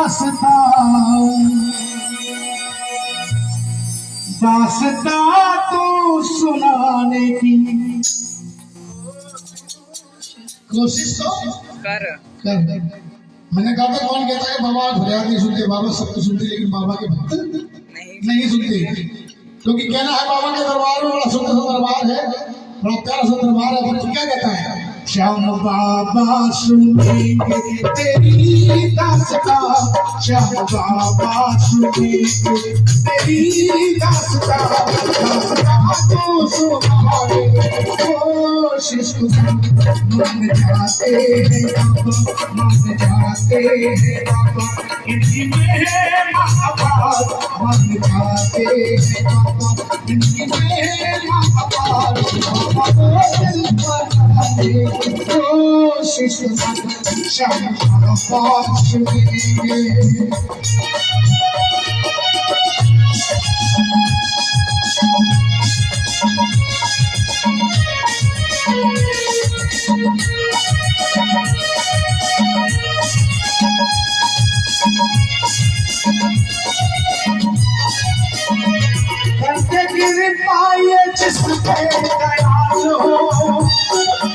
दास्ता दास्ता तो सुनाने की कोशिश तो कर। मैंने कहा था कौन कहता है बाबा फरियाद नहीं सुनते, बाबा सब कुछ सुनते लेकिन बाबा के भक्त नहीं सुनते। क्योंकि कहना है बाबा के दरबार में बड़ा सुंदर सा दरबार है, बड़ा प्यारा सा दरबार है। भक्त क्या कहता है, श्याम बाबा सुनेंगे तेरी दास्ता, श्याम बाबा सुनेंगे तेरी दास्ता, दास्ता तो सुनाने कोशिश मन जाते हैं बाबा, मन जाते हैं बाबा, इनकी महापात मन जाते हैं बाबा, इनकी महापात कोशिश श्याम बाबा सुनेंगे। करके कृपा ये जिस पे दयाल हो,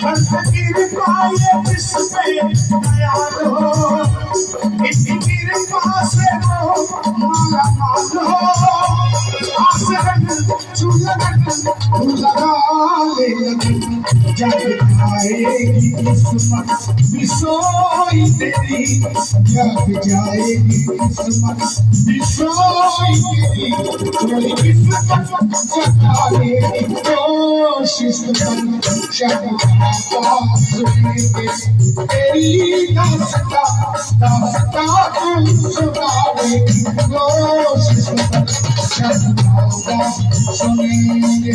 करके कृपा ये जिस पे दयाल हो, इसकी कृपा से वो माला माल हो, आस लगन चुलगन लगा ले लगन, जग जाएगी किस्मत बिसोई तेरी, जग जाएगी किस्मत बिसोई तेरी, कोई किस्मत जगाने की कोशिश कर, श्याम बाबा सुनेंगे तेरी दास्ता, दास्ता तू सुनाने की कोशिश कर, श्याम बाबा सुनेंगे।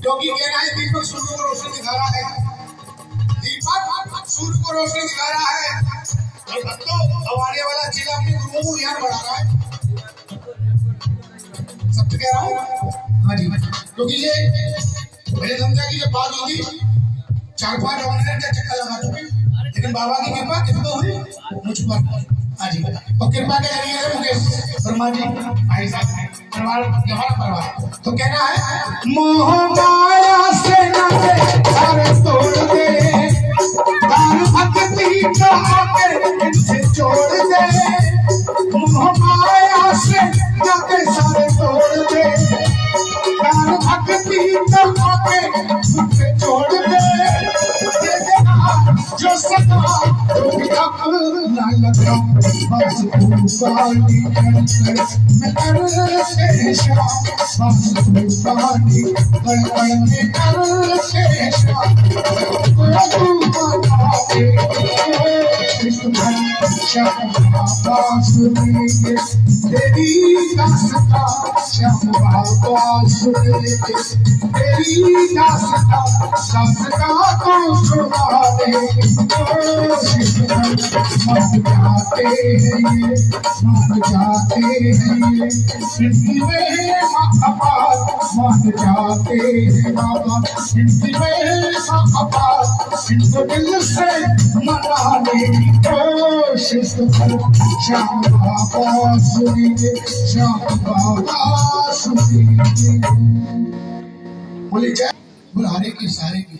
क्योंकि कहना है दीपक सूर्य को रोशनी दिखा रहा है, दीपक सूर्य को रोशनी दिखा रहा है, और भक्तों अब आने वाला चीज अपने गुरुओं को यहाँ बढ़ा रहा है। सत्य कह रहा हूँ, हाँ जी। क्योंकि ये मेरे समझा की जब बात होगी 4-5 जमाने का चक्कर लगा चुके, लेकिन बाबा की कृपा किसको हुई, मुझ पर। हाँ जी, और कृपा के जरिए मुकेश वर्मा जी भाई साहब परिवार, हमारा परिवार तो कहना है, मोह माया से नाते सारे तोड़ दे, दान भक्ति का आके इनसे जोड़ दे, मोह माया से नाते सारे तोड़ दे, दान भक्ति का आके इनसे जोड़ दे, जो सदा ना लगा बस भूपाली मैं कर से श्याम, बस भूपाली में कर से श्याम, श्याम बाबा सुनेंगे तेरी दास्ता, श्याम बाबा सुनेंगे तेरी दास्ता, दास्ता को सुनाने कोशिश मन जाते हैं ये, मन जाते हैं ये, इनकी महापात मन जाते हैं बाबा, इनकी महापात, इनको दिल से मनाने की कोशिश कर, श्याम बाबा सुनेंगे, श्याम बाबा सुनेंगे। बोले जय बोल हरे की सारे की।